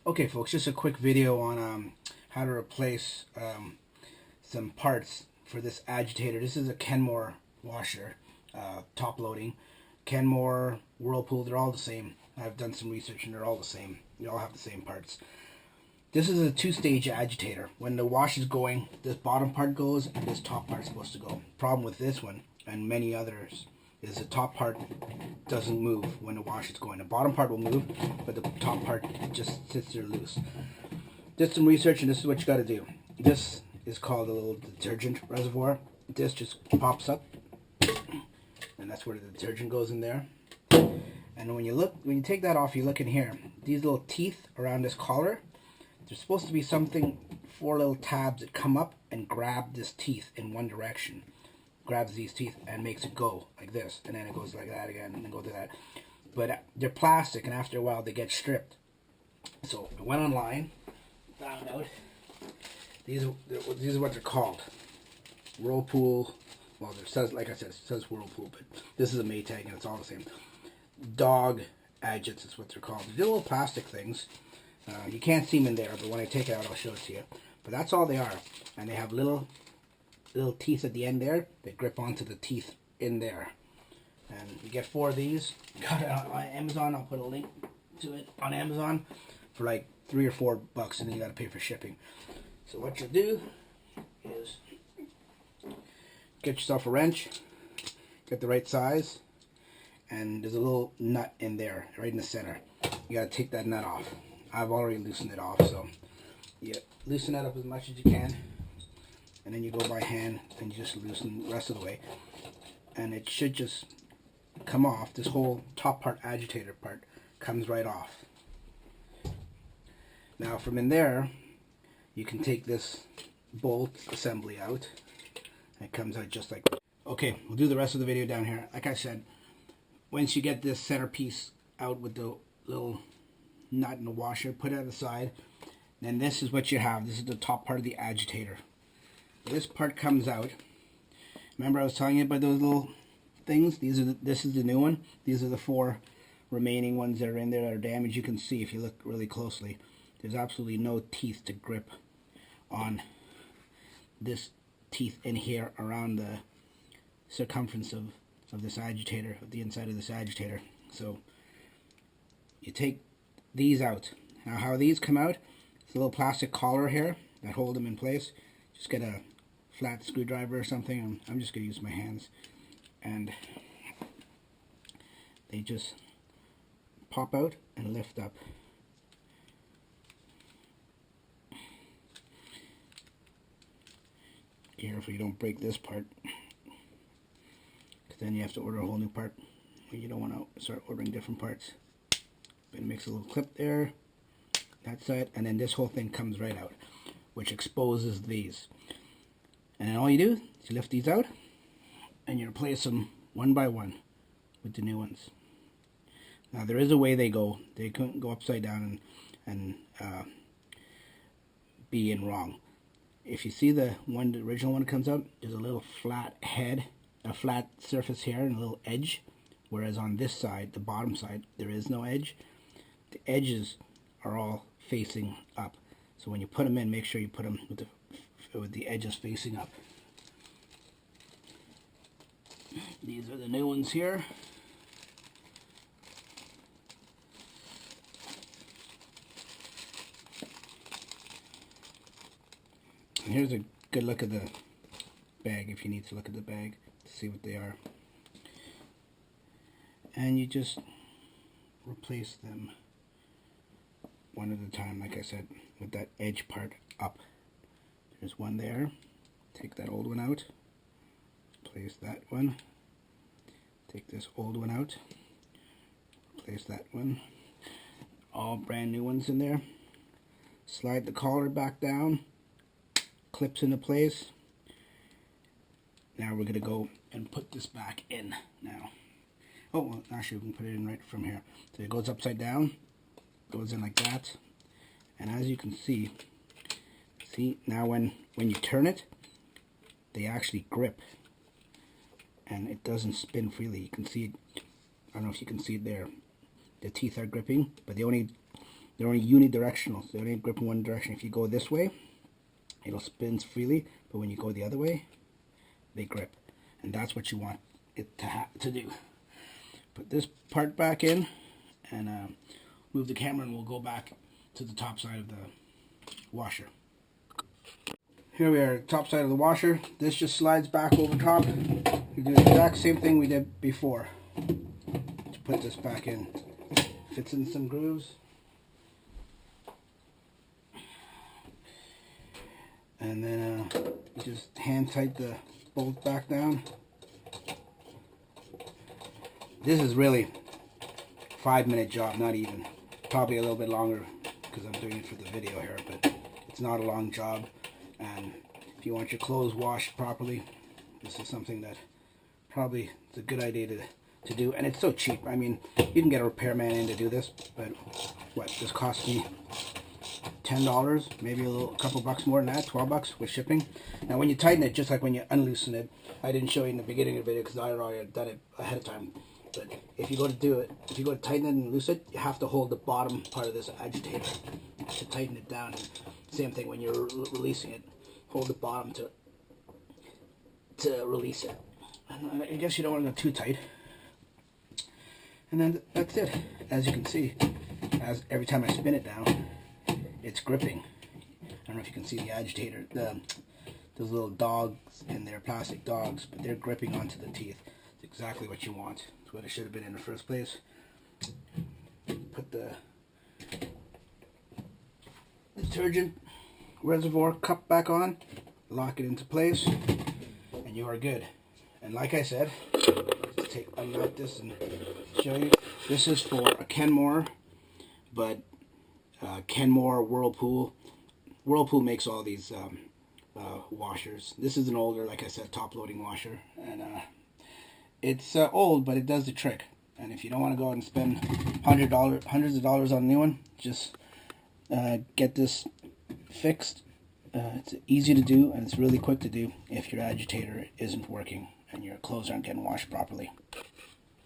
Okay folks, just a quick video on how to replace some parts for this agitator. This is a Kenmore washer, top loading. Kenmore, Whirlpool, they're all the same. I've done some research and they're all the same. They all have the same parts. This is a two-stage agitator. When the wash is going, this bottom part goes and this top part is supposed to go. Problem with this one and many others is the top part doesn't move when the wash is going. The bottom part will move, but the top part just sits there loose. Did some research and this is what you got to do. This is called a little detergent reservoir. This just pops up and that's where the detergent goes in there. And when you take that off, you look in here. These little teeth around this collar, there's supposed to be something, 4 little tabs that come up and grab this teeth in one direction. Grabs these teeth and makes it go like this, and then it goes like that again, and then go to that. But they're plastic, and after a while they get stripped. So I went online, found out these are what they're called. Whirlpool. Well, it says, like I said, it says Whirlpool, but this is a Maytag, and it's all the same. Dog Agits is what they're called. They're little plastic things. You can't see them in there, but when I take it out, I'll show it to you. But that's all they are, and they have little teeth at the end there that grip onto the teeth in there. And you get 4 of these. Got it on Amazon. I'll put a link to it on Amazon for like $3 or $4, and then you got to pay for shipping. So what you'll do is get yourself a wrench, get the right size, and there's a little nut in there right in the center. You got to take that nut off. I've already loosened it off, so you loosen that up as much as you can. And then you go by hand and you just loosen the rest of the way. And it should just come off. This whole top part, agitator part, comes right off. Now from in there, you can take this bolt assembly out. And it comes out just like that. Okay, we'll do the rest of the video down here. Like I said, once you get this centerpiece out with the little nut in the washer, put it aside. Then this is what you have. This is the top part of the agitator. This part comes out. Remember I was telling you about those little things? This is the new one. These are the 4 remaining ones that are in there that are damaged. You can see if you look really closely. There's absolutely no teeth to grip on this teeth in here around the circumference of this agitator, of the inside of this agitator. So you take these out. Now how these come out, it's a little plastic collar here that hold them in place. Just get a flat screwdriver or something. I'm just going to use my hands, and they just pop out and lift up. Careful you don't break this part, because then you have to order a whole new part. You don't want to start ordering different parts. But it makes a little clip there, that side, and then this whole thing comes right out, which exposes these. And then all you do is you lift these out and you replace them one by one with the new ones. Now there is a way they go. They couldn't go upside down and be in wrong. If you see the original one comes out, there's a little flat head, a flat surface here and a little edge. Whereas on this side, the bottom side, there is no edge. The edges are all facing up. So when you put them in, make sure you put them with the edges facing up. These are the new ones here. And here's a good look at the bag if you need to look at the bag to see what they are. And you just replace them one at a time, like I said, with that edge part up. There's one there. Take that old one out. Place that one. Take this old one out. Place that one. All brand new ones in there. Slide the collar back down. Clips into place. Now we're going to go and put this back in now. Oh, well, actually we can put it in right from here. So it goes upside down. Goes in like that. And as you can see, now when you turn it, they actually grip. And it doesn't spin freely. You can see it. I don't know if you can see it there. The teeth are gripping, but the only they're only unidirectional, so they only grip in one direction. If you go this way, it'll spin freely, but when you go the other way, they grip. And that's what you want it to do. Put this part back in, and move the camera, and we'll go back to the top side of the washer. Here we are, top side of the washer. This just slides back over top. We do the exact same thing we did before. To put this back in, fits in some grooves. And then just hand tight the bolt back down. This is really a 5-minute job, not even. Probably a little bit longer because I'm doing it for the video here, but it's not a long job. And if you want your clothes washed properly, this is something that probably is a good idea to do. And it's so cheap. I mean, you can get a repairman in to do this, but what, this cost me $10, maybe a couple bucks more than that, 12 bucks with shipping. Now when you tighten it, just like when you unloosen it, I didn't show you in the beginning of the video because I had already done it ahead of time. But if you go to do it, if you go to tighten it and loose it, you have to hold the bottom part of this agitator to tighten it down. And same thing when you're releasing it, hold the bottom to release it. And I guess you don't want to go too tight. And then that's it. As you can see, as every time I spin it down, it's gripping. I don't know if you can see the agitator, those little dogs in there, plastic dogs, but they're gripping onto the teeth. It's exactly what you want. It's what it should have been in the first place. Put the detergent reservoir cup back on, lock it into place, and you are good. And like I said, let's unwrap this and show you. This is for a Kenmore, but Kenmore, Whirlpool. Whirlpool makes all these washers. This is an older, like I said, top-loading washer, and it's old, but it does the trick. And if you don't want to go out and spend hundreds of dollars on a new one, just get this fixed. It's easy to do, and it's really quick to do if your agitator isn't working and your clothes aren't getting washed properly.